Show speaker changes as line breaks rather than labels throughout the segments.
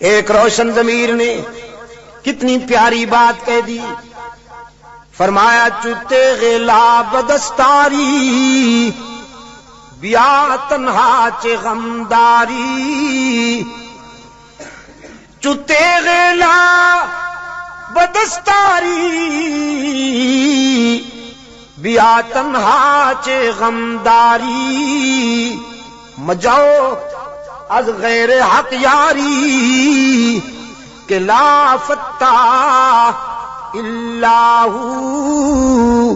ایک روشن ضمیر نے کتنی پیاری بات کہہ دی، فرمایا چتے غلا بدستاری بیا تنہا چ غمداری، چتے غلا بدستاری بیا تنہا چ غمداری، مجاؤ از غیر حق یاری کہ لا فتح الا ہو،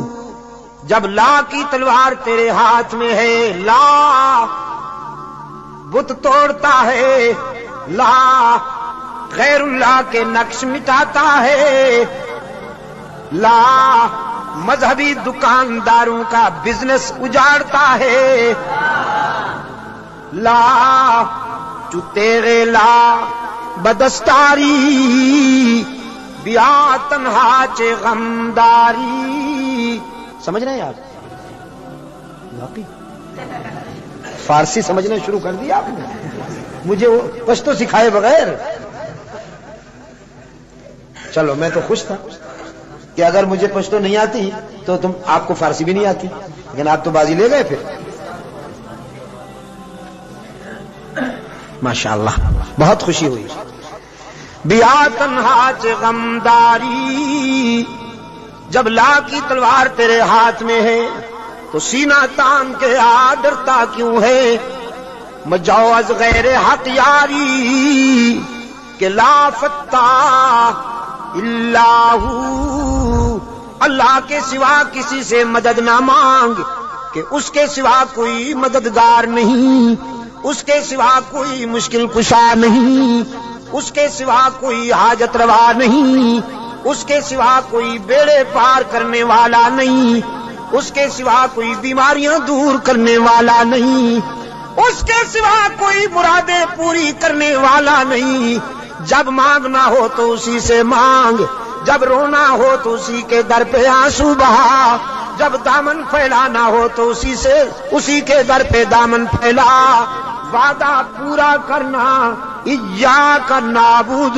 جب لا کی تلوار تیرے ہاتھ میں ہے، لا بت توڑتا ہے، لا غیر اللہ کے نقش مٹاتا ہے، لا مذہبی دکانداروں کا بزنس اجاڑتا ہے، لا چتے غلا بدستاری بیا تنہا چ غمداری۔ سمجھ رہے ہیں آپ؟ واقعی فارسی سمجھنا شروع کر دیا آپ نے، مجھے وہ پشتو سکھائے بغیر۔ چلو میں تو خوش تھا کہ اگر مجھے پشتو نہیں آتی تو آپ کو فارسی بھی نہیں آتی، لیکن آپ تو بازی لے گئے پھر۔ ماشاءاللہ بہت خوشی ہوئی۔ بیا تنہا چ غمداری، جب لا کی تلوار تیرے ہاتھ میں ہے تو سینہ تان کے آ ڈرتا کیوں ہے، مجاؤ از غیر حق یاری کہ لا فتح الا ہو، اللہ کے سوا کسی سے مدد نہ مانگ کہ اس کے سوا کوئی مددگار نہیں، اس کے سوا کوئی مشکل کشا نہیں، اس کے سوا کوئی حاجت روا نہیں، اس کے سوا کوئی بیڑے پار کرنے والا نہیں، اس کے سوا کوئی بیماریاں دور کرنے والا نہیں، اس کے سوا کوئی مرادیں پوری کرنے والا نہیں۔ جب مانگنا ہو تو اسی سے مانگ، جب رونا ہو تو اسی کے در پہ آنسو بہا، جب دامن پھیلانا ہو تو اسی کے در پہ دامن پھیلا، وعدہ پورا کرنا ایاک نعبد و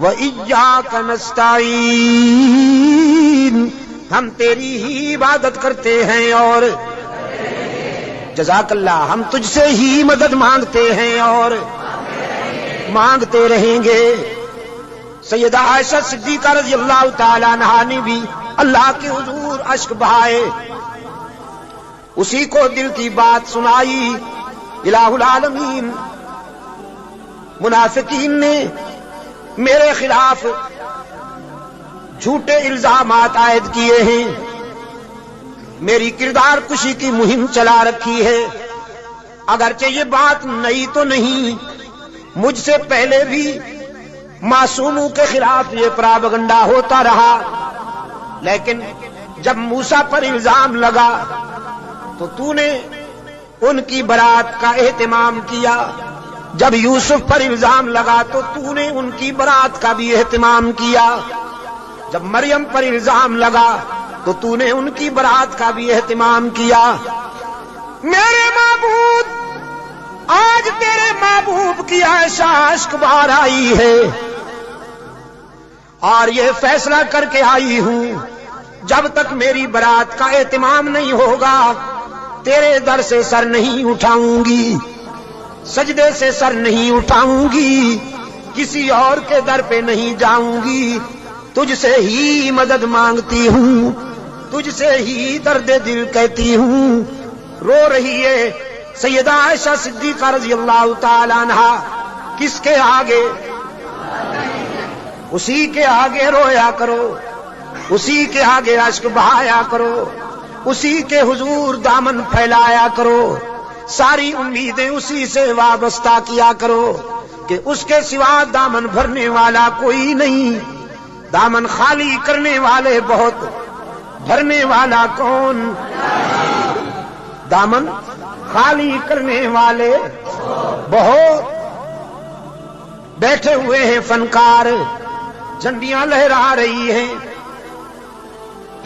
ایاک نستعین، ہم تیری ہی عبادت کرتے ہیں اور جزاک اللہ ہم تجھ سے ہی مدد مانگتے ہیں اور مانگتے رہیں گے۔ سیدہ عائشہ صدیقہ رضی اللہ تعالی عنہا نے بھی اللہ کے حضور اشک بہائے، اسی کو دل کی بات سنائی۔ الہ العالمین منافقین نے میرے خلاف جھوٹے الزامات عائد کیے ہیں، میری کردار کشی کی مہم چلا رکھی ہے، اگرچہ یہ بات نئی تو نہیں، مجھ سے پہلے بھی معصوموں کے خلاف یہ پراپگنڈا ہوتا رہا، لیکن جب موسیٰ پر الزام لگا تو تو نے ان کی برات کا اہتمام کیا، جب یوسف پر الزام لگا تو تو نے ان کی برات کا بھی اہتمام کیا، جب مریم پر الزام لگا تو تو نے ان کی برات کا بھی اہتمام کیا۔ میرے معبود، آج تیرے محبوب کی عائشہ اشک بار آئی ہے اور یہ فیصلہ کر کے آئی ہوں جب تک میری برات کا اہتمام نہیں ہوگا تیرے در سے سر نہیں اٹھاؤں گی، سجدے سے سر نہیں اٹھاؤں گی، کسی اور کے در پہ نہیں جاؤں گی، تجھ سے ہی مدد مانگتی ہوں، تجھ سے ہی درد دل کہتی ہوں۔ رو رہی ہے سیدہ عائشہ صدیقہ رضی اللہ تعالی عنہا، کس کے آگے؟ اسی کے آگے رویا کرو، اسی کے آگے اشک بہایا کرو، اسی کے حضور دامن پھیلایا کرو، ساری امیدیں اسی سے وابستہ کیا کرو کہ اس کے سوا دامن بھرنے والا کوئی نہیں، دامن خالی کرنے والے بہت، بھرنے والا کون؟ دامن خالی کرنے والے بہت۔ بیٹھے ہوئے ہیں فنکار، جھنڈیاں لہرا رہی ہیں،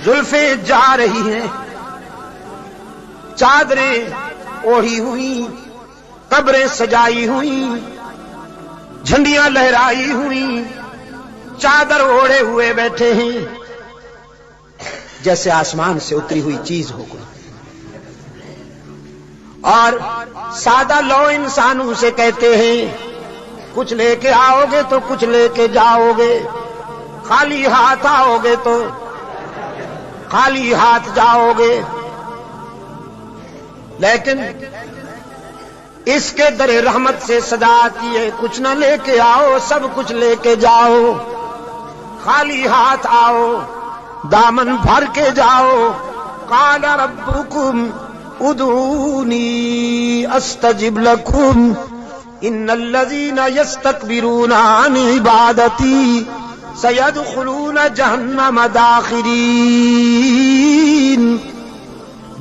زلفیں جا رہی ہیں، چادریں اوڑھی ہوئی، قبریں سجائی ہوئی، جھنڈیاں لہرائی ہوئی، چادر اوڑھے ہوئے بیٹھے ہیں، جیسے آسمان سے اتری ہوئی چیز ہو کوئی، اور سادہ لو انسانوں سے کہتے ہیں کچھ لے کے آؤ گے تو کچھ لے کے جاؤ گے، خالی ہاتھ آؤ گے تو خالی ہاتھ جاؤ گے۔ لیکن اس کے در رحمت سے صدا آتی ہے، کچھ نہ لے کے آؤ، سب کچھ لے کے جاؤ، خالی ہاتھ آؤ، دامن بھر کے جاؤ۔ قال ربکم ادعونی استجب لکم ان الذین یستکبرون عن عبادتی سیدخلون جہنم داخرین۔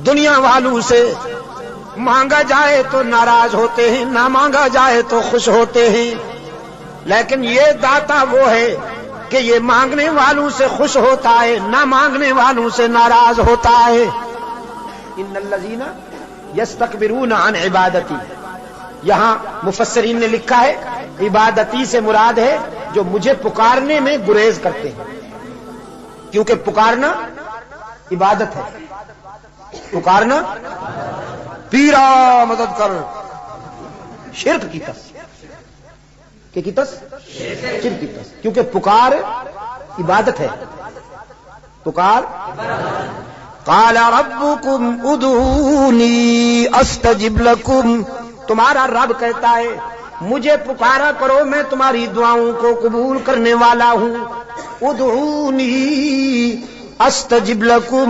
دنیا والوں سے مانگا جائے تو ناراض ہوتے ہیں، نہ مانگا جائے تو خوش ہوتے ہیں، لیکن یہ داتا وہ ہے کہ یہ مانگنے والوں سے خوش ہوتا ہے، نہ مانگنے والوں سے ناراض ہوتا ہے۔ ان الذین یستکبرون عن عبادتی، یہاں مفسرین نے لکھا ہے عبادتی سے مراد ہے جو مجھے پکارنے میں گریز کرتے ہیں، کیونکہ پکارنا عبادت ہے، پکارنا پیرا مدد کر، شرک کی تس، کہ کی تس شرک کی تس، کیونکہ پکار عبادت ہے، پکار۔ قال ربکم ادعونی استجب لکم، تمہارا رب کہتا ہے مجھے پکارا کرو، میں تمہاری دعاؤں کو قبول کرنے والا ہوں۔ ادعونی استجب لکم،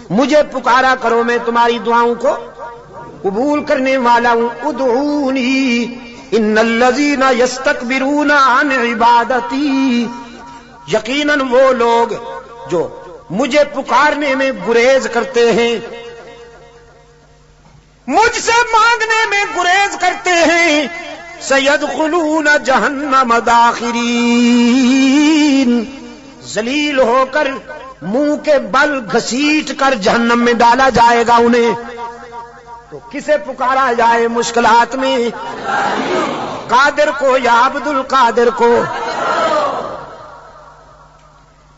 مجھے پکارا کرو، میں تمہاری دعاؤں کو قبول کرنے والا ہوں۔ ادعونی ان الذین یستکبرون عن عبادتی، یقیناً وہ لوگ جو مجھے پکارنے میں گریز کرتے ہیں، مجھ سے مانگنے میں گریز کرتے ہیں، سیدخلون جہنم داخرین، ذلیل ہو کر منہ کے بل گھسیٹ کر جہنم میں ڈالا جائے گا انہیں۔ تو کسے پکارا جائے مشکلات میں؟ قادر کو یا عبد القادر کو؟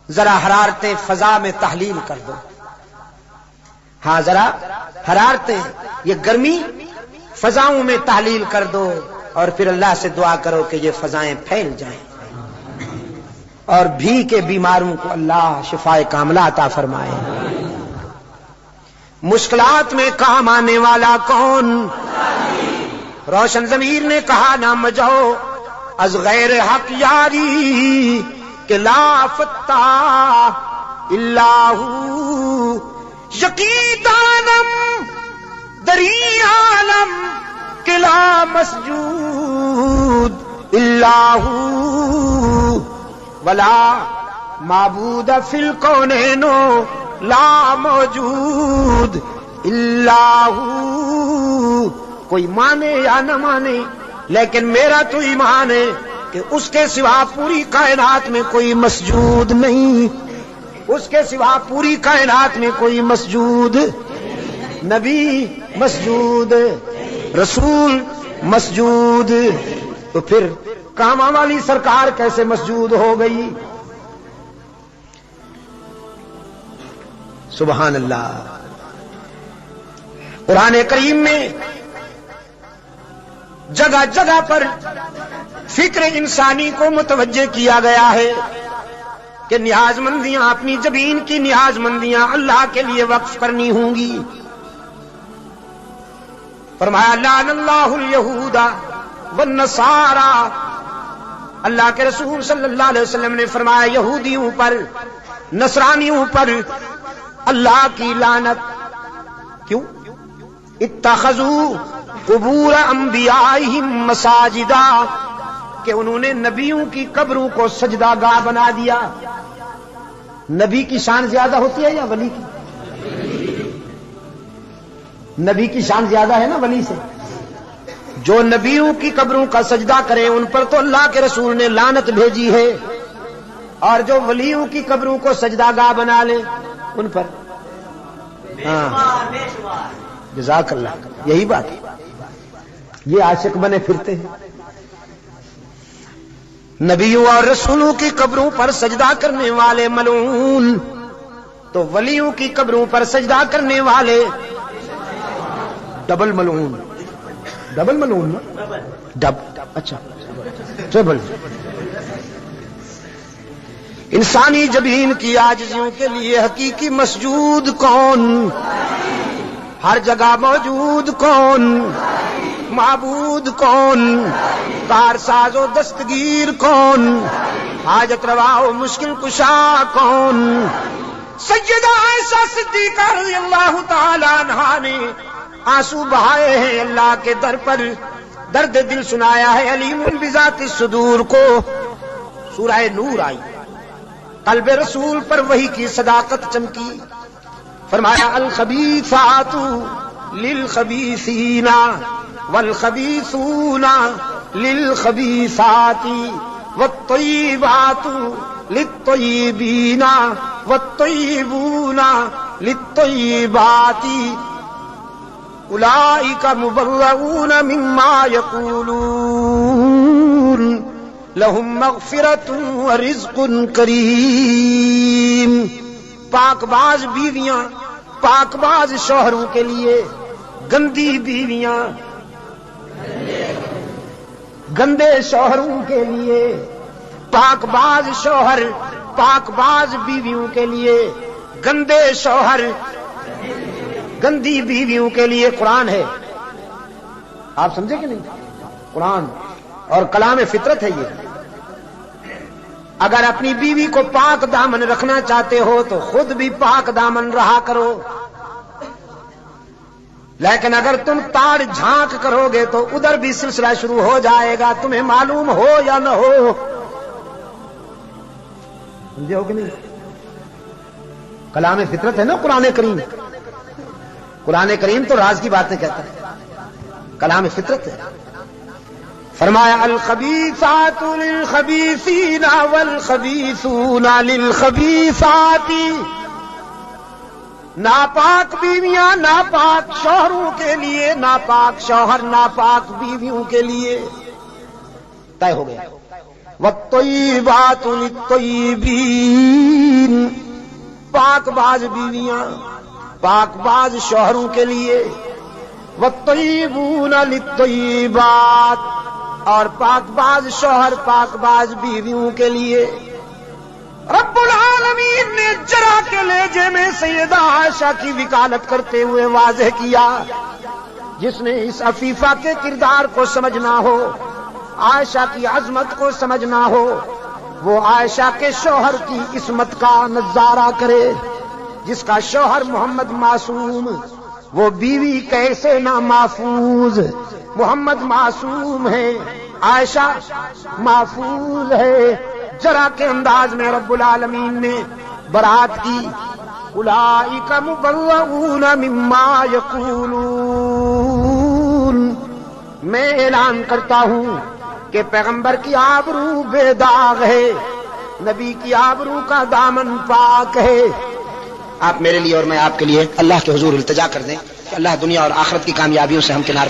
ذرا حرارتیں فضا میں تحلیل کر دو، ہاں ذرا حرارتیں، یہ گرمی فضاؤں میں تحلیل کر دو، اور پھر اللہ سے دعا کرو کہ یہ فضائیں پھیل جائیں اور بھی کے بیماروں کو اللہ شفائے کاملہ عطا فرمائے۔ مشکلات میں کام آنے والا کون؟ روشن ضمیر نے کہا نہ مجھو از غیر حق یاری، کہ لا فتح الا ہو، یقین دانم دری عالم کہ لا مسجود الا ہو، ولا معبود فی الکونین لا موجود الا ہو۔ کوئی مانے یا نہ مانے، لیکن میرا تو ایمان ہے کہ اس کے سوا پوری کائنات میں کوئی مسجود نہیں، اس کے سوا پوری کائنات میں کوئی مسجود، نبی مسجود، رسول مسجود، تو پھر کاما والی سرکار کیسے مسجود ہو گئی؟ سبحان اللہ۔ قرآن کریم میں جگہ جگہ پر فکر انسانی کو متوجہ کیا گیا ہے کہ نیاز مندیاں، اپنی زمین کی نیاز مندیاں اللہ کے لیے وقف کرنی ہوں گی۔ فرمایا لعن اللہ الیہود والنصارى، اللہ کے رسول صلی اللہ علیہ وسلم نے فرمایا یہودیوں پر، نصرانیوں پر اللہ کی لعنت۔ کیوں؟ اتخذوا قبور انبیائہم مساجدا، کہ انہوں نے نبیوں کی قبروں کو سجدہ گاہ بنا دیا۔ نبی کی شان زیادہ ہوتی ہے یا ولی کی؟ نبی کی شان زیادہ ہے نا ولی سے۔ جو نبیوں کی قبروں کا سجدہ کریں ان پر تو اللہ کے رسول نے لعنت بھیجی ہے، اور جو ولیوں کی قبروں کو سجدہ گاہ بنا لیں ان پر، ہاں جزاک اللہ، یہی بات ہے۔ یہ عاشق بنے پھرتے ہیں۔ نبیوں اور رسولوں کی قبروں پر سجدہ کرنے والے ملعون، تو ولیوں کی قبروں پر سجدہ کرنے والے ڈبل ملعون. ڈبل ملعون نا؟ اچھا ٹریبل. انسانی جبین کی عاجزیوں کے لیے حقیقی مسجود کون؟ ہر جگہ موجود کون؟ معبود کون؟ کارساز و دستگیر کون؟ حاجت روا و مشکل کشا کون؟ سیدہ عائشہ صدیقہ رضی اللہ تعالی عنہا نے آنسو بہائے ہیں اللہ کے در پر، درد دل سنایا ہے. علیم بذات الصدور کو سورہ نور آئی، قلب رسول پر وحی کی صداقت چمکی. فرمایا الخبیثات للخبیثین والخبیثون للخبیثات والطیبات للطیبین والطیبون للطیبات اولئک مبرؤون مما یقولون لہم مغفرۃ ورزق کریم. پاک باز بیویاں پاک باز شوہروں کے لیے، گندی بیویاں گندے شوہروں کے لیے، پاک باز شوہر پاک باز بیویوں کے لیے، گندے شوہر گندی بیویوں کے لیے قرآن ہے. آپ سمجھے کہ نہیں؟ قرآن اور کلام فطرت ہے یہ. اگر اپنی بیوی کو پاک دامن رکھنا چاہتے ہو تو خود بھی پاک دامن رہا کرو، لیکن اگر تم تاڑ جھانک کرو گے تو ادھر بھی سلسلہ شروع ہو جائے گا، تمہیں معلوم ہو یا نہ ہو. سمجھے ہو کہ نہیں؟ کلام فطرت ہے نا قرآن کریم. قرآن کریم تو راز کی باتیں کہتا ہے، کلام فطرت ہے. فرمایا الخبیثات للخبیثین والخبیثون للخبیثات. ناپاک بیویاں ناپاک شوہروں کے لیے، ناپاک شوہر ناپاک بیویوں کے لیے. طے ہو گیا. والطیبات للطیبین. پاک باز بیویاں پاک باز شوہروں کے لیے، والطیبون للطیبات، اور پاک باز شوہر پاک باز بیویوں کے لیے. رب العالمین نے جرا کے لہجے میں سیدہ عائشہ کی وکالت کرتے ہوئے واضح کیا. جس نے اس عفیفہ کے کردار کو سمجھنا ہو، عائشہ کی عظمت کو سمجھنا ہو، وہ عائشہ کے شوہر کی عصمت کا نظارہ کرے. جس کا شوہر محمد معصوم، وہ بیوی کیسے نہ محفوظ. محمد معصوم ہے، عائشہ محفوظ ہے. جرا کے انداز میں رب العالمین نے برات کی. اولئک مبرؤون مما یقولون. میں اعلان کرتا ہوں کہ پیغمبر کی آبرو بے داغ ہے، نبی کی آبرو کا دامن پاک ہے. آپ میرے لیے اور میں آپ کے لیے اللہ کے حضور التجا کر دیں کہ اللہ دنیا اور آخرت کی کامیابیوں سے ہم کنار